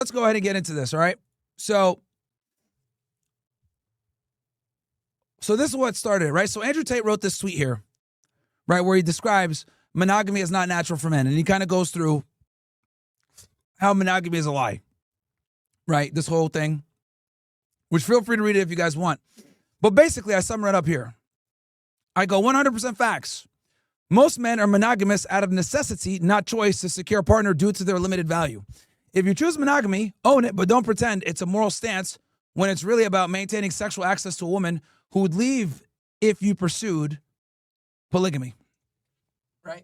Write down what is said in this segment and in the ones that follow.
let's go ahead and get into this, all right? So this is what started, right? So Andrew Tate wrote this tweet here, right, where he describes monogamy as not natural for men. And he kind of goes through how monogamy is a lie, right? This whole thing, which feel free to read it if you guys want. But basically, I sum it up here. I go 100% facts. Most men are monogamous out of necessity, not choice, to secure a partner due to their limited value. If you choose monogamy, own it, but don't pretend it's a moral stance when it's really about maintaining sexual access to a woman who would leave if you pursued polygamy. Right?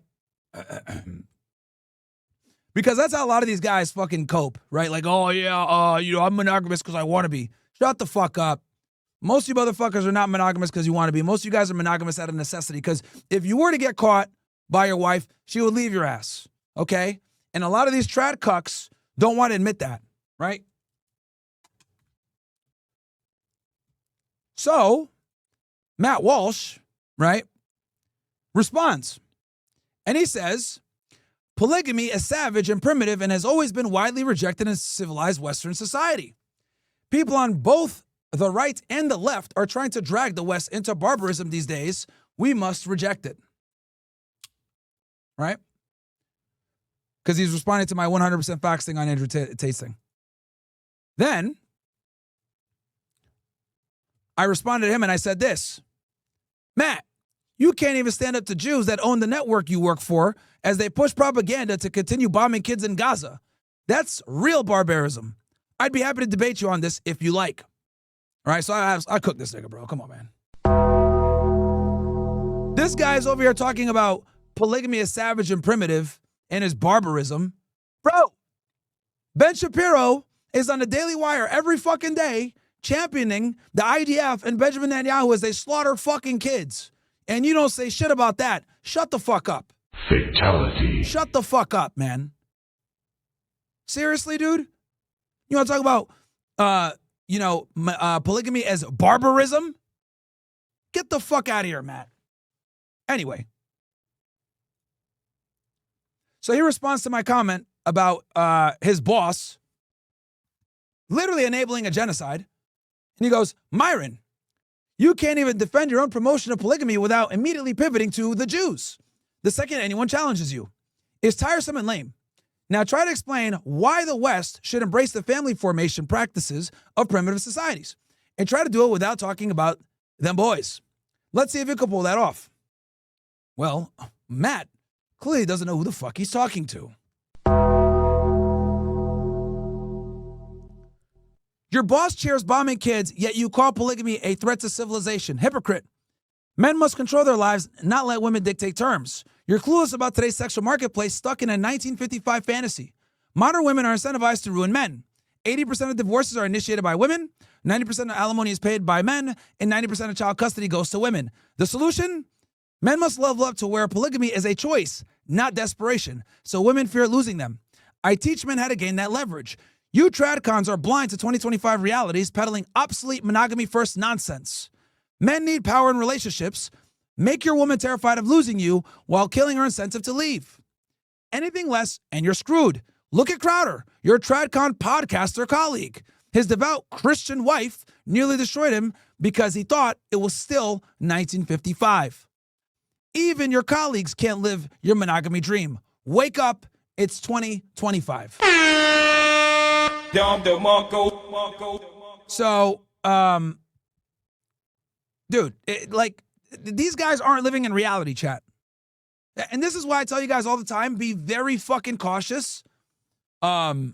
Because that's how a lot of these guys fucking cope, right? Like, oh yeah, I'm monogamous because I want to be. Shut the fuck up. Most of you motherfuckers are not monogamous because you want to be. Most of you guys are monogamous out of necessity because if you were to get caught by your wife, she would leave your ass, okay? And a lot of these trad cucks don't want to admit that, right? So, Matt Walsh, right, responds. And he says, polygamy is savage and primitive and has always been widely rejected in civilized Western society. People on both the right and the left are trying to drag the West into barbarism these days. We must reject it. Right? Because he's responding to my 100% facts thing on Andrew Tate's thing. Then, I responded to him and I said this. Matt, you can't even stand up to Jews that own the network you work for as they push propaganda to continue bombing kids in Gaza. That's real barbarism. I'd be happy to debate you on this if you like. All right, so I cooked this nigga, bro. Come on, man. This guy's over here talking about polygamy is savage and primitive and is barbarism. Bro, Ben Shapiro is on the Daily Wire every fucking day championing the IDF and Benjamin Netanyahu as they slaughter fucking kids. And you don't say shit about that. Shut the fuck up. Fatality. Shut the fuck up, man. Seriously, dude? You want to talk about, polygamy as barbarism? Get the fuck out of here, Matt. Anyway. So he responds to my comment about his boss literally enabling a genocide. And he goes, Myron, you can't even defend your own promotion of polygamy without immediately pivoting to the Jews the second anyone challenges you. It's tiresome and lame. Now try to explain why the West should embrace the family formation practices of primitive societies and try to do it without talking about them boys. Let's see if you can pull that off. Well, Matt clearly doesn't know who the fuck he's talking to. Your boss cheers bombing kids, yet you call polygamy a threat to civilization. Hypocrite. Men must control their lives, not let women dictate terms. You're clueless about today's sexual marketplace, stuck in a 1955 fantasy. Modern women are incentivized to ruin men. 80% of divorces are initiated by women, 90% of alimony is paid by men, and 90% of child custody goes to women. The solution? Men must level up to where polygamy is a choice, not desperation, so women fear losing them. I teach men how to gain that leverage. You tradcons are blind to 2025 realities, peddling obsolete monogamy-first nonsense. Men need power in relationships. Make your woman terrified of losing you while killing her incentive to leave. Anything less, and you're screwed. Look at Crowder, your tradcon podcaster colleague. His devout Christian wife nearly destroyed him because he thought it was still 1955. Even your colleagues can't live your monogamy dream. Wake up, it's 2025. So, dude, these guys aren't living in reality, chat. And this is why I tell you guys all the time, be very fucking cautious when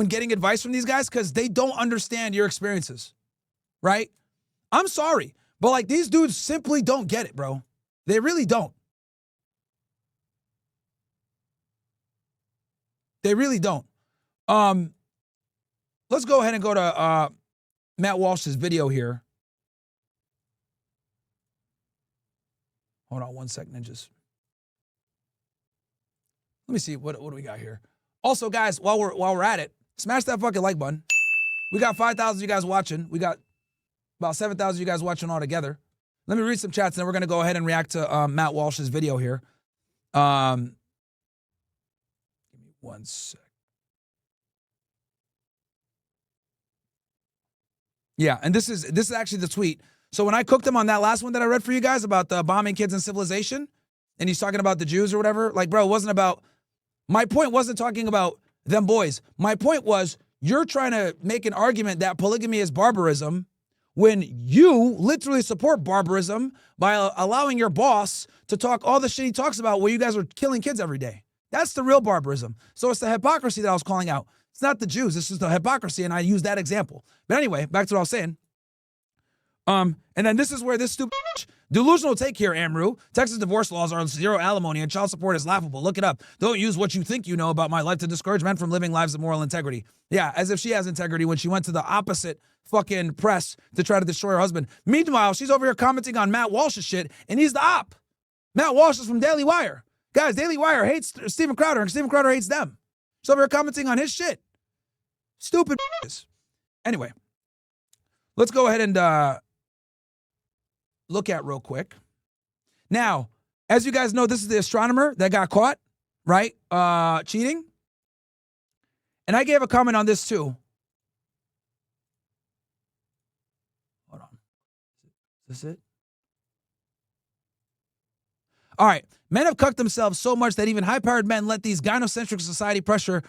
getting advice from these guys, because they don't understand your experiences, right? I'm sorry, but these dudes simply don't get it, bro. They really don't. They really don't. Let's go ahead and go to Matt Walsh's video here. Hold on one second, ninjas. Let me see what do we got here. Also, guys, while we're at it, smash that fucking like button. We got 5,000 of you guys watching. We got about 7,000 of you guys watching all together. Let me read some chats, and then we're gonna go ahead and react to Matt Walsh's video here. Give me one sec. Yeah, and this is actually the tweet. So when I cooked him on that last one that I read for you guys about the bombing kids and civilization, and he's talking about the Jews or whatever, like, bro, it wasn't about, my point wasn't talking about them boys. My point was, you're trying to make an argument that polygamy is barbarism when you literally support barbarism by allowing your boss to talk all the shit he talks about where you guys are killing kids every day. That's the real barbarism. So it's the hypocrisy that I was calling out. It's not the Jews. It's just the hypocrisy, and I use that example. But anyway, back to what I was saying. And then this is where this stupid delusional take here, Amru. Texas divorce laws are zero alimony and child support is laughable. Look it up. Don't use what you think you know about my life to discourage men from living lives of moral integrity. Yeah, as if she has integrity when she went to the opposite fucking press to try to destroy her husband. Meanwhile, she's over here commenting on Matt Walsh's shit, and he's the op. Matt Walsh is from Daily Wire. Guys, Daily Wire hates Steven Crowder, and Steven Crowder hates them. She's over here commenting on his shit. Stupid. Anyway, let's go ahead and look at real quick. Now, as you guys know, this is the astronomer that got caught, right? Cheating. And I gave a comment on this too. Hold on. Is this it? All right. Men have cucked themselves so much that even high-powered men let these gynocentric society pressure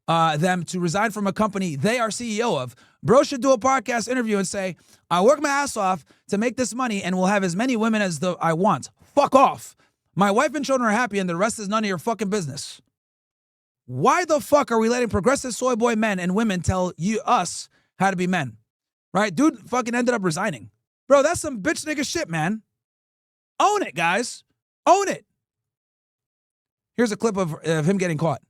them to resign from a company they are CEO of. Bro should do a podcast interview and say, I work my ass off to make this money and will have as many women as I want. Fuck off. My wife and children are happy and the rest is none of your fucking business. Why the fuck are we letting progressive soy boy men and women tell us how to be men? Right? Dude fucking ended up resigning. Bro, that's some bitch nigga shit, man. Own it, guys. Own it. Here's a clip of him getting caught.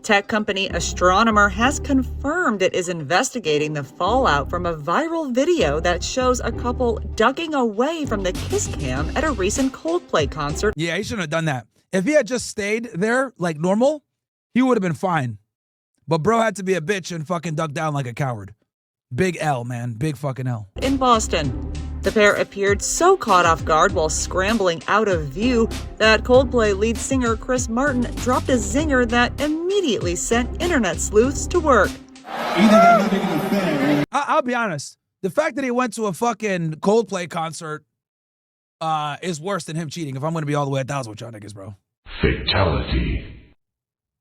Tech company Astronomer has confirmed it is investigating the fallout from a viral video that shows a couple ducking away from the kiss cam at a recent Coldplay concert. Yeah, he shouldn't have done that. If he had just stayed there like normal, he would have been fine. But bro had to be a bitch and fucking duck down like a coward. Big L, man. Big fucking L. In Boston, the pair appeared so caught off guard while scrambling out of view that Coldplay lead singer Chris Martin dropped a zinger that immediately sent internet sleuths to work. I'll be honest. The fact that he went to a fucking Coldplay concert is worse than him cheating, if I'm going to be all the way 1,000 with y'all niggas, bro. Fatality.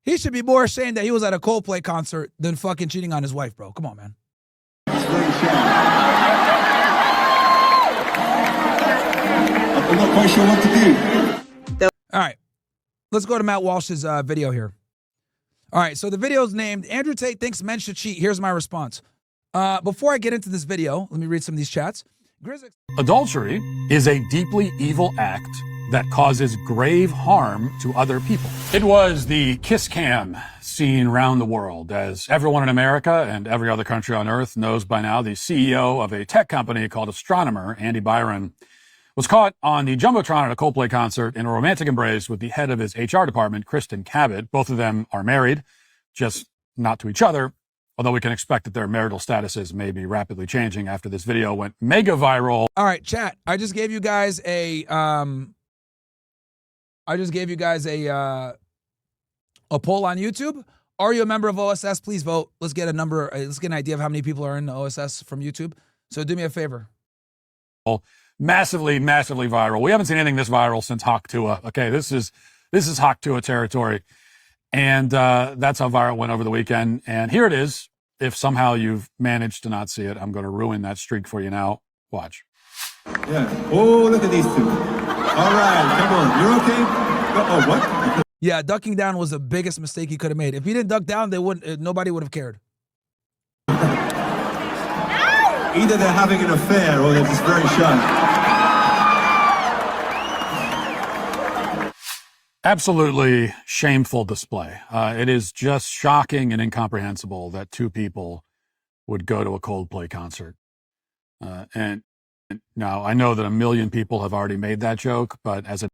He should be more ashamed that he was at a Coldplay concert than fucking cheating on his wife, bro. Come on, man. I'm not quite sure what to do. All right. Let's go to Matt Walsh's video here. All right. So the video's named Andrew Tate Thinks Men Should Cheat. Here's my response. Before I get into this video, let me read some of these chats. Adultery is a deeply evil act that causes grave harm to other people. It was the kiss cam seen around the world. As everyone in America and every other country on earth knows by now, the CEO of a tech company called Astronomer, Andy Byron, was caught on the Jumbotron at a Coldplay concert in a romantic embrace with the head of his HR department, Kristen Cabot. Both of them are married, just not to each other, although we can expect that their marital statuses may be rapidly changing after this video went mega viral. All right, chat. I just gave you guys a poll on YouTube. Are you a member of OSS? Please vote. Let's get a number. Let's get an idea of how many people are in the OSS from YouTube. So do me a favor. Massively, massively viral. We haven't seen anything this viral since Hawk Tuah. Okay, this is Hawk Tuah territory. And that's how viral it went over the weekend. And here it is. If somehow you've managed to not see it, I'm going to ruin that streak for you now. Watch. Yeah. Oh, look at these two. All right, come on. You're okay? Oh, what? Yeah, ducking down was the biggest mistake he could have made. If he didn't duck down, they wouldn't. Nobody would have cared. Either they're having an affair or they're just very shy. Absolutely shameful display. It is just shocking and incomprehensible that two people would go to a Coldplay concert. And now I know that a million people have already made that joke, but as a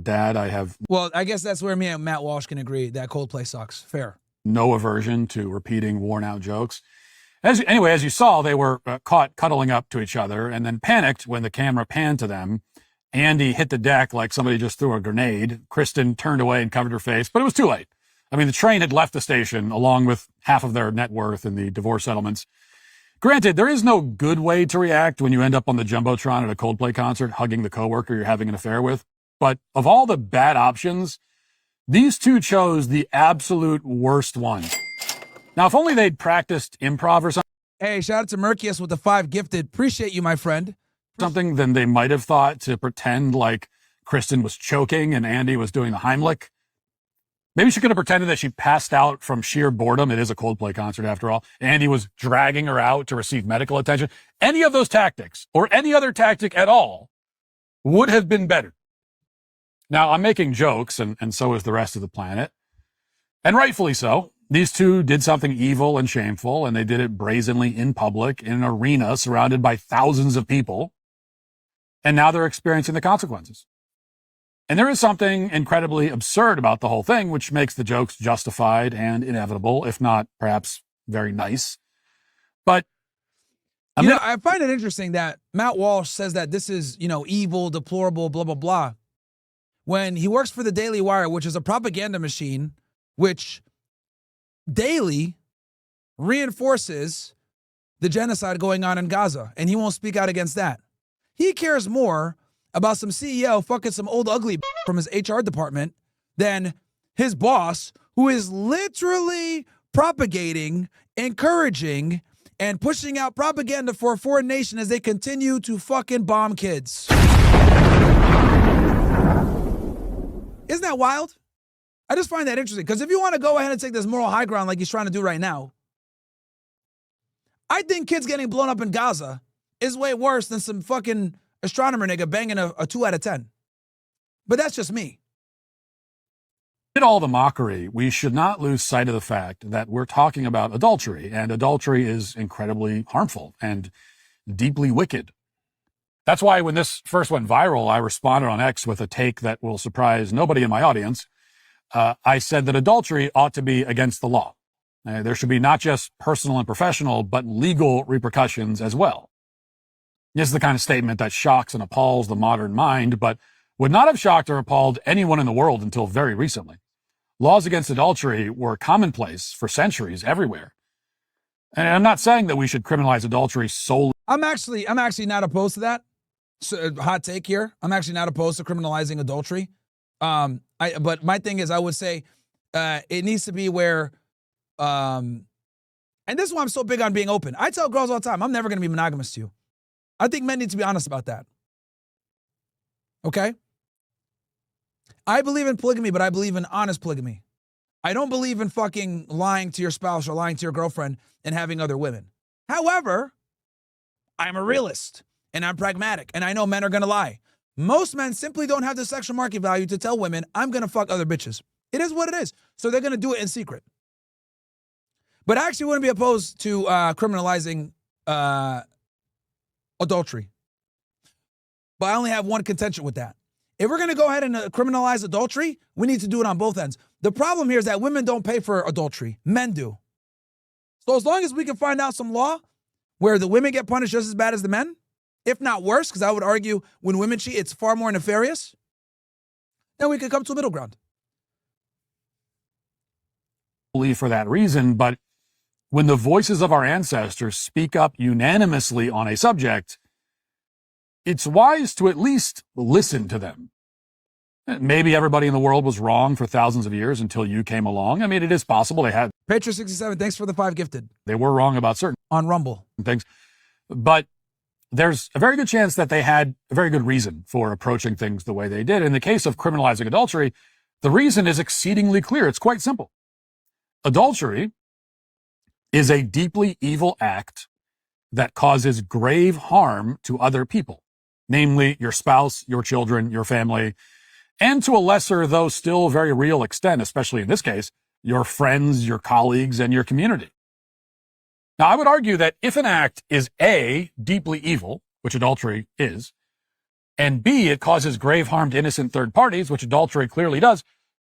dad, I have... Well, I guess that's where me and Matt Walsh can agree that Coldplay sucks. Fair. No aversion to repeating worn-out jokes. Anyway, as you saw, they were caught cuddling up to each other and then panicked when the camera panned to them Andy hit the deck like somebody just threw a grenade. Kristen turned away and covered her face, but it was too late. I mean, the train had left the station along with half of their net worth in the divorce settlements. Granted, there is no good way to react when you end up on the Jumbotron at a Coldplay concert hugging the coworker you're having an affair with. But of all the bad options, these two chose the absolute worst one. Now, if only they'd practiced improv or something. Hey, shout out to Merkius with the 5 gifted. Appreciate you, my friend. Then they might have thought to pretend like Kristen was choking and Andy was doing the Heimlich. Maybe she could have pretended that she passed out from sheer boredom. It is a Coldplay concert after all. Andy was dragging her out to receive medical attention. Any of those tactics or any other tactic at all would have been better. Now, I'm making jokes, and so is the rest of the planet. And rightfully so. These two did something evil and shameful, and they did it brazenly in public in an arena surrounded by thousands of people. And now they're experiencing the consequences. And there is something incredibly absurd about the whole thing, which makes the jokes justified and inevitable, if not perhaps very nice. But I find it interesting that Matt Walsh says that this is, evil, deplorable, blah, blah, blah. When he works for the Daily Wire, which is a propaganda machine, which daily reinforces the genocide going on in Gaza, and he won't speak out against that. He cares more about some CEO fucking some old ugly from his HR department than his boss, who is literally propagating, encouraging, and pushing out propaganda for a foreign nation as they continue to fucking bomb kids. Isn't that wild? I just find that interesting, because if you want to go ahead and take this moral high ground like he's trying to do right now, I think kids getting blown up in Gaza is way worse than some fucking astronomer nigga banging a 2 out of 10. But that's just me. In all the mockery, we should not lose sight of the fact that we're talking about adultery, and adultery is incredibly harmful and deeply wicked. That's why when this first went viral, I responded on X with a take that will surprise nobody in my audience. I said that adultery ought to be against the law. There should be not just personal and professional, but legal repercussions as well. This is the kind of statement that shocks and appalls the modern mind, but would not have shocked or appalled anyone in the world until very recently. Laws against adultery were commonplace for centuries everywhere. And I'm not saying that we should criminalize adultery solely. I'm actually not opposed to that. So, hot take here. I'm actually not opposed to criminalizing adultery. But my thing is, I would say it needs to be where, and this is why I'm so big on being open. I tell girls all the time, I'm never going to be monogamous to you. I think men need to be honest about that. Okay? I believe in polygamy, but I believe in honest polygamy. I don't believe in fucking lying to your spouse or lying to your girlfriend and having other women. However, I'm a realist and I'm pragmatic, and I know men are going to lie. Most men simply don't have the sexual market value to tell women, I'm going to fuck other bitches. It is what it is. So they're going to do it in secret. But I actually wouldn't be opposed to criminalizing adultery. But I only have one contention with that. If we're going to go ahead and criminalize adultery, we need to do it on both ends. The problem here is that women don't pay for adultery. Men do. So as long as we can find out some law where the women get punished just as bad as the men, if not worse, because I would argue when women cheat, it's far more nefarious, then we could come to a middle ground. For that reason, but when the voices of our ancestors speak up unanimously on a subject, it's wise to at least listen to them. Maybe everybody in the world was wrong for thousands of years until you came along. I mean, it is possible they had. Patriot67, thanks for the 5 gifted. They were wrong about certain on Rumble things, but there's a very good chance that they had a very good reason for approaching things the way they did. In the case of criminalizing adultery, the reason is exceedingly clear. It's quite simple. Adultery is a deeply evil act that causes grave harm to other people, namely your spouse, your children, your family, and to a lesser, though still very real extent, especially in this case, your friends, your colleagues, and your community. Now, I would argue that if an act is A, deeply evil, which adultery is, and B, it causes grave harm to innocent third parties, which adultery clearly does,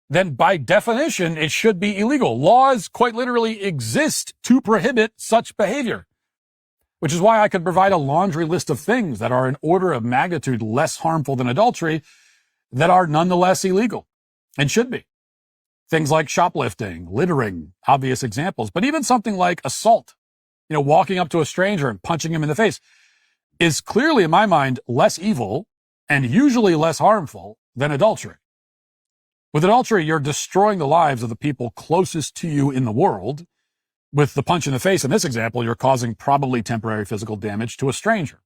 then by definition, it should be illegal. Laws quite literally exist to prohibit such behavior. which is why I could provide a laundry list of things that are an order of magnitude less harmful than adultery that are nonetheless illegal and should be. Things like shoplifting, littering, obvious examples, but even something like assault, walking up to a stranger and punching him in the face is clearly, in my mind, less evil and usually less harmful than adultery. With adultery, you're destroying the lives of the people closest to you in the world. With the punch in the face in this example, you're causing probably temporary physical damage to a stranger.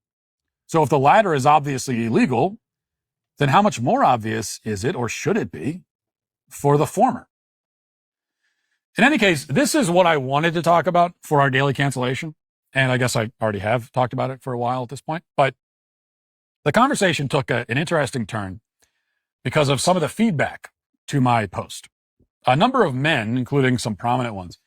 So if the latter is obviously illegal, then how much more obvious is it, or should it be, for the former? In any case, this is what I wanted to talk about for our daily cancellation. And I guess I already have talked about it for a while at this point. But the conversation took an interesting turn because of some of the feedback to my post. A number of men, including some prominent ones,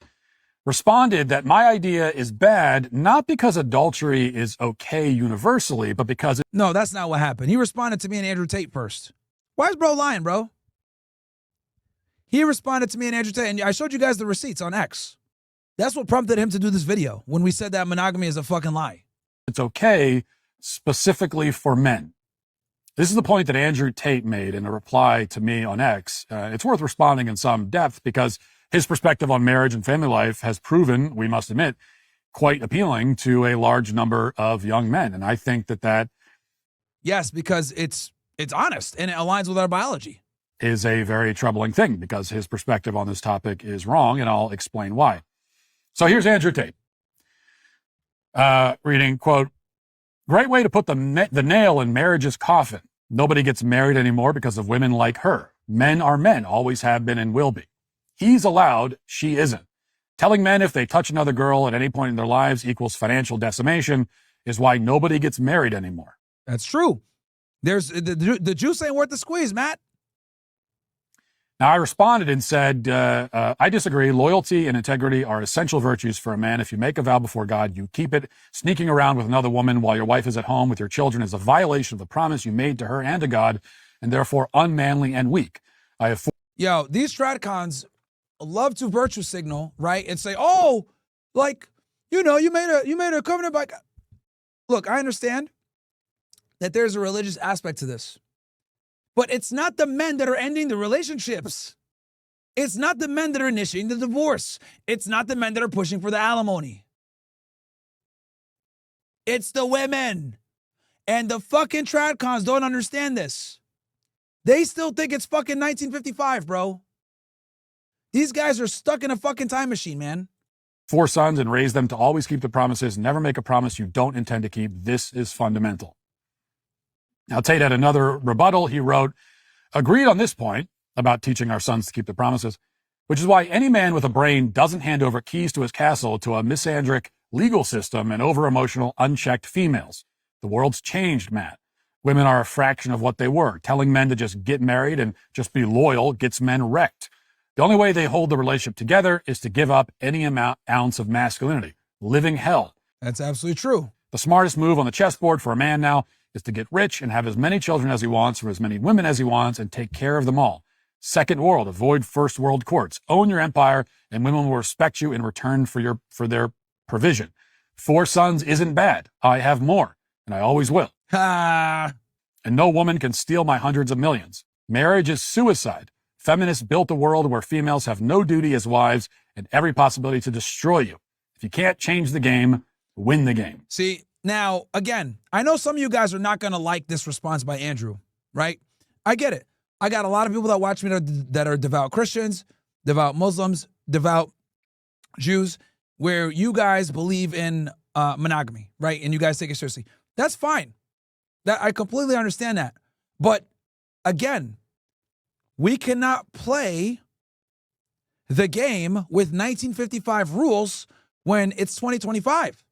responded that my idea is bad, not because adultery is okay universally, but because No, that's not what happened. He responded to me and Andrew Tate first. Why is bro lying, bro? He responded to me and Andrew Tate, and I showed you guys the receipts on X. That's what prompted him to do this video when we said that monogamy is a fucking lie. it's okay specifically for men. This is the point that Andrew Tate made in a reply to me on X. It's worth responding in some depth because his perspective on marriage and family life has proven, we must admit, quite appealing to a large number of young men. And I think that Yes, because it's honest and it aligns with our biology. is a very troubling thing because his perspective on this topic is wrong, and I'll explain why. So here's Andrew Tate reading, quote, "Great way to put the nail in marriage's coffin. Nobody gets married anymore because of women like her. Men are men, always have been and will be. He's allowed, she isn't. Telling men if they touch another girl at any point in their lives equals financial decimation is why nobody gets married anymore." That's true. There's the juice ain't worth the squeeze, Matt. Now, I responded and said, I disagree. Loyalty and integrity are essential virtues for a man. If you make a vow before God, you keep it. Sneaking around with another woman while your wife is at home with your children is a violation of the promise you made to her and to God, and therefore unmanly and weak. Yo, these Stratcons love to virtue signal, right? And say, oh, like, you made a covenant by God. Look, I understand that there's a religious aspect to this. But it's not the men that are ending the relationships. It's not the men that are initiating the divorce. It's not the men that are pushing for the alimony. It's the women. And the fucking Stratcons don't understand this. They still think it's fucking 1955, bro. These guys are stuck in a fucking time machine, man. 4 sons and raise them to always keep the promises. Never make a promise you don't intend to keep. This is fundamental. Now, Tate had another rebuttal. He wrote, agreed on this point about teaching our sons to keep the promises, which is why any man with a brain doesn't hand over keys to his castle to a misandric legal system and over-emotional, unchecked females. The world's changed, Matt. Women are a fraction of what they were. Telling men to just get married and just be loyal gets men wrecked. The only way they hold the relationship together is to give up any ounce of masculinity. Living hell. That's absolutely true. The smartest move on the chessboard for a man now is to get rich and have as many children as he wants or as many women as he wants and take care of them all. Second world, avoid first world courts. Own your empire and women will respect you in return for their provision. 4 sons isn't bad. I have more, and I always will. Ha! And no woman can steal my hundreds of millions. Marriage is suicide. Feminists built a world where females have no duty as wives and every possibility to destroy you. If you can't change the game, win the game. See, now, again, I know some of you guys are not going to like this response by Andrew, right? I get it. I got a lot of people that watch me that are devout Christians, devout Muslims, devout Jews, where you guys believe in monogamy, right? And you guys take it seriously. That's fine. I completely understand that. But again, we cannot play the game with 1955 rules when it's 2025.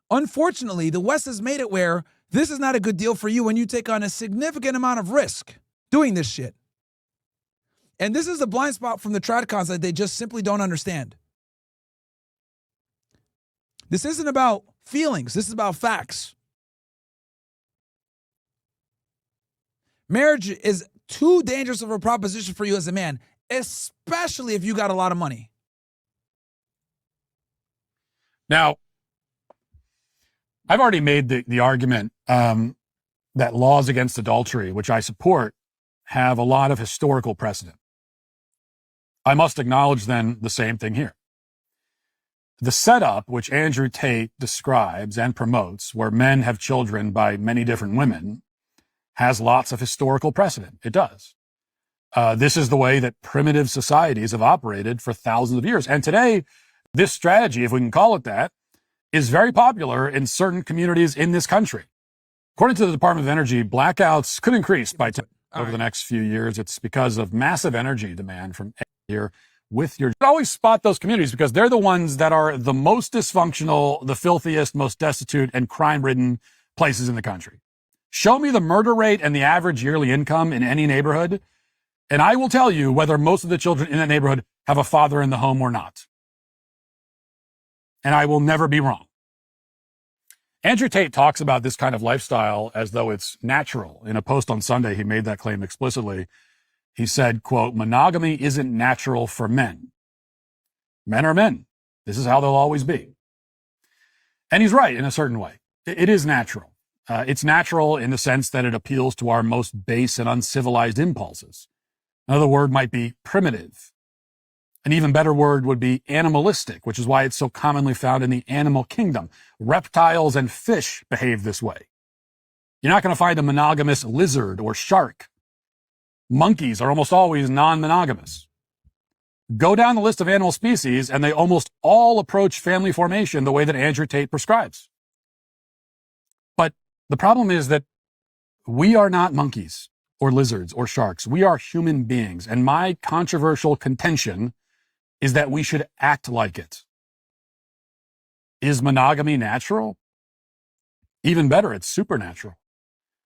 Unfortunately, the West has made it where this is not a good deal for you when you take on a significant amount of risk doing this shit. And this is a blind spot from the Stratcons that they just simply don't understand. This isn't about feelings. This is about facts. Marriage is too dangerous of a proposition for you as a man, especially if you got a lot of money. Now, I've already made the argument that laws against adultery, which I support, have a lot of historical precedent. I must acknowledge then the same thing here. The setup, which Andrew Tate describes and promotes, where men have children by many different women, has lots of historical precedent. It does. This is the way that primitive societies have operated for thousands of years. And today, this strategy, if we can call it that, is very popular in certain communities in this country. According to the Department of Energy, blackouts could increase by 10 over the next few years. It's because of massive energy demand from here with your... Always spot those communities because they're the ones that are the most dysfunctional, the filthiest, most destitute, and crime-ridden places in the country. Show me the murder rate and the average yearly income in any neighborhood, and I will tell you whether most of the children in that neighborhood have a father in the home or not. And I will never be wrong. Andrew Tate talks about this kind of lifestyle as though it's natural. In a post on Sunday, he made that claim explicitly. He said, quote, monogamy isn't natural for men. Men are men. This is how they'll always be. And he's right in a certain way. It is natural. It's natural in the sense that it appeals to our most base and uncivilized impulses. Another word might be primitive. An even better word would be animalistic, which is why it's so commonly found in the animal kingdom. Reptiles and fish behave this way. You're not going to find a monogamous lizard or shark. Monkeys are almost always non-monogamous. Go down the list of animal species, and they almost all approach family formation the way that Andrew Tate prescribes. But the problem is that we are not monkeys or lizards or sharks. We are human beings, and my controversial contention is that we should act like it. Is monogamy natural? Even better, it's supernatural.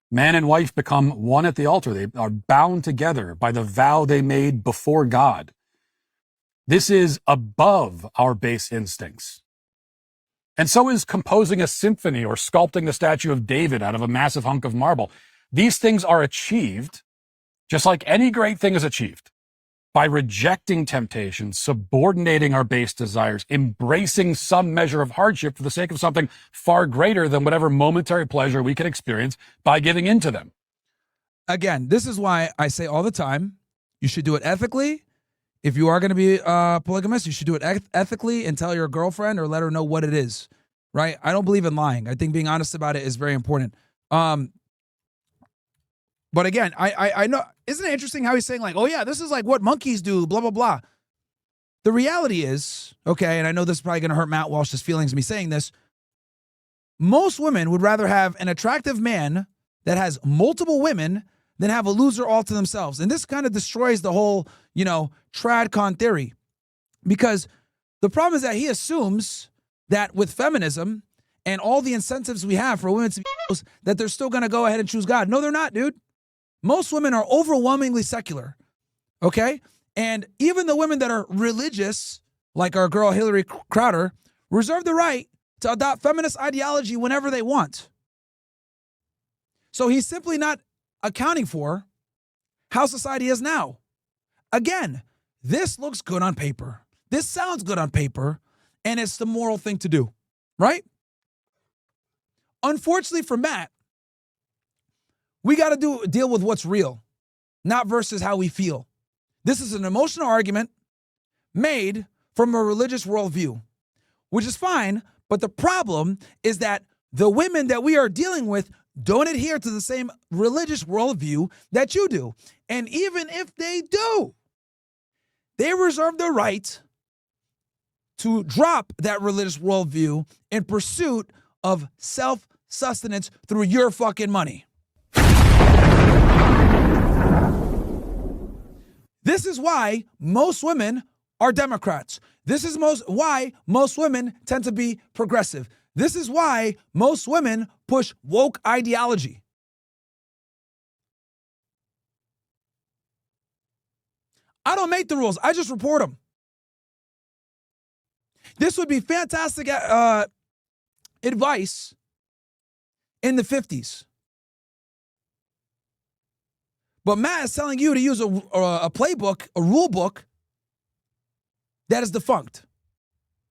Man and wife become one at the altar. They are bound together by the vow they made before God. This is above our base instincts. And so is composing a symphony or sculpting the statue of David out of a massive hunk of marble. These things are achieved, just like any great thing is achieved, by rejecting temptation, subordinating our base desires, embracing some measure of hardship for the sake of something far greater than whatever momentary pleasure we can experience by giving in to them. Again, this is why I say all the time, you should do it ethically. If you are going to be polygamous, you should do it ethically and tell your girlfriend or let her know what it is, right? I don't believe in lying. I think being honest about it is very important. But again, I know, isn't it interesting how he's saying like, oh yeah, this is like what monkeys do, blah, blah, blah. The reality is, okay, and I know this is probably going to hurt Matt Walsh's feelings, me saying this, most women would rather have an attractive man that has multiple women than have a loser all to themselves. And this kind of destroys the whole, tradcon theory. Because the problem is that he assumes that with feminism and all the incentives we have for women to be that they're still going to go ahead and choose God. No, they're not, dude. Most women are overwhelmingly secular, okay? And even the women that are religious, like our girl Hillary Crowder, reserve the right to adopt feminist ideology whenever they want. So he's simply not accounting for how society is now. Again, this looks good on paper. This sounds good on paper, and it's the moral thing to do, right? Unfortunately for Matt, we got to deal with what's real, not versus how we feel. This is an emotional argument made from a religious worldview, which is fine, but the problem is that the women that we are dealing with don't adhere to the same religious worldview that you do. And even if they do, they reserve the right to drop that religious worldview in pursuit of self-sustenance through your fucking money. This is why most women are Democrats. This is why most women tend to be progressive. This is why most women push woke ideology. I don't make the rules. I just report them. This would be fantastic advice in the 50s. But Matt is telling you to use a playbook, a rule book that is defunct.